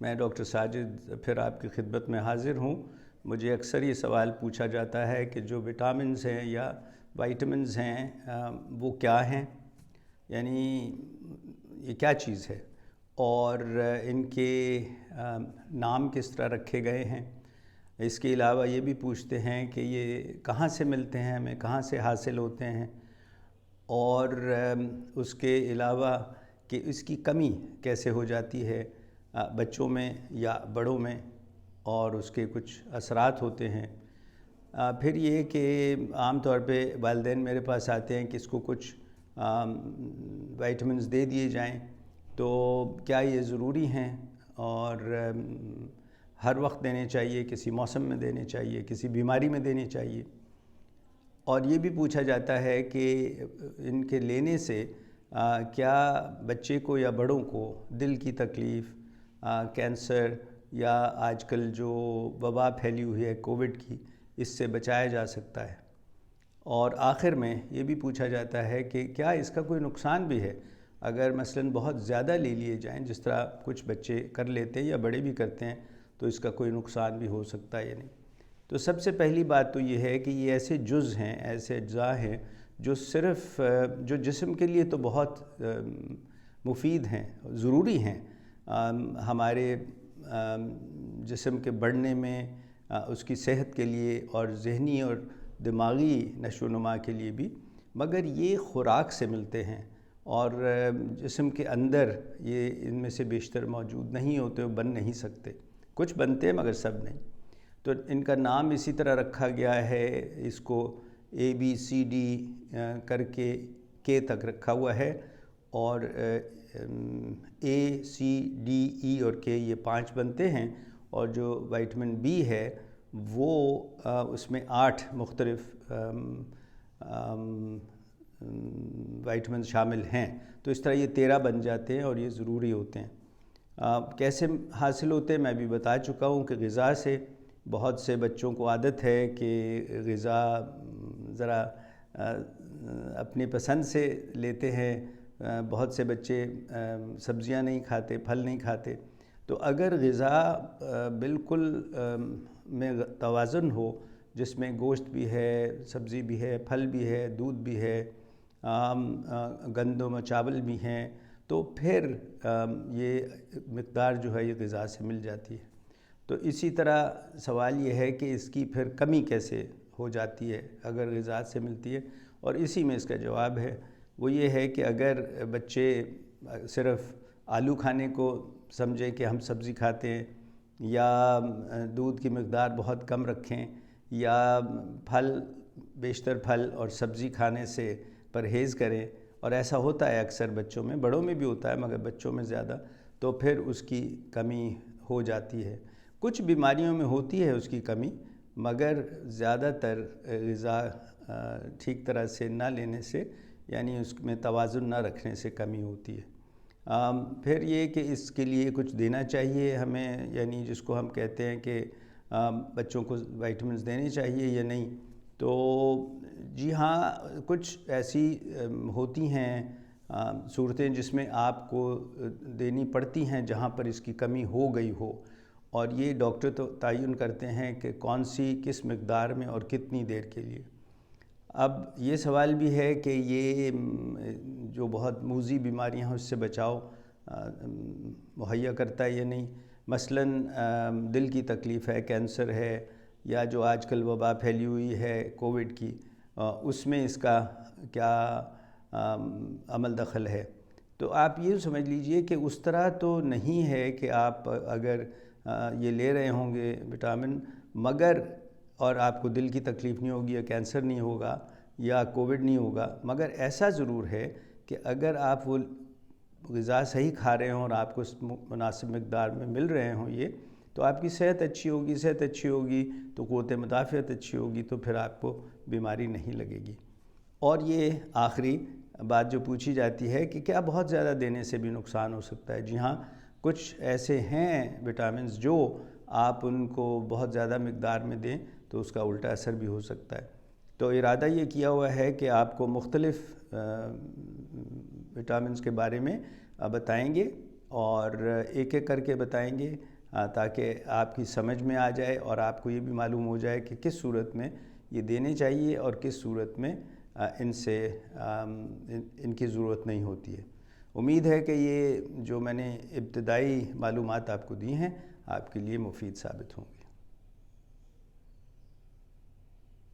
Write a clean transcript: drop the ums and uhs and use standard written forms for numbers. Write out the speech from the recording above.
میں ڈاکٹر ساجد پھر آپ کی خدمت میں حاضر ہوں۔ مجھے اکثر یہ سوال پوچھا جاتا ہے کہ جو وٹامنز ہیں یا وائٹمنز ہیں وہ کیا ہیں، یعنی یہ کیا چیز ہے اور ان کے نام کس طرح رکھے گئے ہیں۔ اس کے علاوہ یہ بھی پوچھتے ہیں کہ یہ کہاں سے ملتے ہیں، ہمیں کہاں سے حاصل ہوتے ہیں، اور اس کے علاوہ کہ اس کی کمی کیسے ہو جاتی ہے بچوں میں یا بڑوں میں، اور اس کے کچھ اثرات ہوتے ہیں۔ پھر یہ کہ عام طور پہ والدین میرے پاس آتے ہیں کہ اس کو کچھ وائٹمنز دے دیے جائیں، تو کیا یہ ضروری ہیں اور ہر وقت دینے چاہیے، کسی موسم میں دینے چاہیے، کسی بیماری میں دینے چاہیے۔ اور یہ بھی پوچھا جاتا ہے کہ ان کے لینے سے کیا بچے کو یا بڑوں کو دل کی تکلیف، کینسر یا آج کل جو وبا پھیلی ہوئی ہے کووڈ کی، اس سے بچایا جا سکتا ہے۔ اور آخر میں یہ بھی پوچھا جاتا ہے کہ کیا اس کا کوئی نقصان بھی ہے، اگر مثلاً بہت زیادہ لے لیے جائیں جس طرح کچھ بچے کر لیتے ہیں یا بڑے بھی کرتے ہیں، تو اس کا کوئی نقصان بھی ہو سکتا ہے یا نہیں۔ تو سب سے پہلی بات تو یہ ہے کہ یہ ایسے جز ہیں، ایسے اجزاء ہیں جو صرف جو جسم کے لیے تو بہت مفید ہیں، ضروری ہیں، ہمارے جسم کے بڑھنے میں، اس کی صحت کے لیے اور ذہنی اور دماغی نشو و نما کے لیے بھی، مگر یہ خوراک سے ملتے ہیں اور جسم کے اندر یہ ان میں سے بیشتر موجود نہیں ہوتے، وہ بن نہیں سکتے۔ کچھ بنتے ہیں مگر سب نہیں۔ تو ان کا نام اسی طرح رکھا گیا ہے، اس کو ABCD کر کے K تک رکھا ہوا ہے، اور ACDE اور K یہ 5 بنتے ہیں، اور جو وائٹمن B ہے وہ اس میں 8 مختلف وائٹمنز شامل ہیں، تو اس طرح یہ 13 بن جاتے ہیں اور یہ ضروری ہوتے ہیں۔ کیسے حاصل ہوتے ہیں میں بھی بتا چکا ہوں کہ غذا سے۔ بہت سے بچوں کو عادت ہے کہ غذا ذرا اپنی پسند سے لیتے ہیں، بہت سے بچے سبزیاں نہیں کھاتے، پھل نہیں کھاتے۔ تو اگر غذا بالکل میں توازن ہو، جس میں گوشت بھی ہے، سبزی بھی ہے، پھل بھی ہے، دودھ بھی ہے، گندم و چاول بھی ہیں، تو پھر یہ مقدار جو ہے یہ غذا سے مل جاتی ہے۔ تو اسی طرح سوال یہ ہے کہ اس کی پھر کمی کیسے ہو جاتی ہے اگر غذا سے ملتی ہے، اور اسی میں اس کا جواب ہے۔ وہ یہ ہے کہ اگر بچے صرف آلو کھانے کو سمجھیں کہ ہم سبزی کھاتے ہیں، یا دودھ کی مقدار بہت کم رکھیں، یا بیشتر پھل اور سبزی کھانے سے پرہیز کریں، اور ایسا ہوتا ہے اکثر بچوں میں، بڑوں میں بھی ہوتا ہے مگر بچوں میں زیادہ، تو پھر اس کی کمی ہو جاتی ہے۔ کچھ بیماریوں میں ہوتی ہے اس کی کمی، مگر زیادہ تر غذا ٹھیک طرح سے نہ لینے سے، یعنی اس میں توازن نہ رکھنے سے کمی ہوتی ہے۔ پھر یہ کہ اس کے لیے کچھ دینا چاہیے ہمیں، یعنی جس کو ہم کہتے ہیں کہ بچوں کو وائٹمنز دینے چاہیے یا نہیں، تو جی ہاں، کچھ ایسی ہوتی ہیں صورتیں جس میں آپ کو دینی پڑتی ہیں جہاں پر اس کی کمی ہو گئی ہو، اور یہ ڈاکٹر تو تعین کرتے ہیں کہ کون سی کس مقدار میں اور کتنی دیر کے لیے۔ اب یہ سوال بھی ہے کہ یہ جو بہت موذی بیماریاں ہیں اس سے بچاؤ مہیا کرتا ہے یا نہیں۔ مثلاً دل کی تکلیف ہے، کینسر ہے، یا جو آج کل وبا پھیلی ہوئی ہے کووڈ کی، اس میں اس کا کیا عمل دخل ہے۔ تو آپ یہ سمجھ لیجئے کہ اس طرح تو نہیں ہے کہ آپ اگر یہ لے رہے ہوں گے وٹامن، مگر اور آپ کو دل کی تکلیف نہیں ہوگی یا کینسر نہیں ہوگا یا کووڈ نہیں ہوگا، مگر ایسا ضرور ہے کہ اگر آپ وہ غذا صحیح کھا رہے ہوں اور آپ کو مناسب مقدار میں مل رہے ہوں یہ، تو آپ کی صحت اچھی ہوگی، صحت اچھی ہوگی تو قوت مدافعت اچھی ہوگی، تو پھر آپ کو بیماری نہیں لگے گی۔ اور یہ آخری بات جو پوچھی جاتی ہے کہ کیا بہت زیادہ دینے سے بھی نقصان ہو سکتا ہے؟ جی ہاں، کچھ ایسے ہیں وٹامنز جو آپ ان کو بہت زیادہ مقدار میں دیں تو اس کا الٹا اثر بھی ہو سکتا ہے۔ تو ارادہ یہ کیا ہوا ہے کہ آپ کو مختلف وٹامنز کے بارے میں بتائیں گے، اور ایک ایک کر کے بتائیں گے تاکہ آپ کی سمجھ میں آ جائے اور آپ کو یہ بھی معلوم ہو جائے کہ کس صورت میں یہ دینے چاہیے اور کس صورت میں ان کی ضرورت نہیں ہوتی ہے۔ امید ہے کہ یہ جو میں نے ابتدائی معلومات آپ کو دی ہیں آپ کے لیے مفید ثابت ہوں گی۔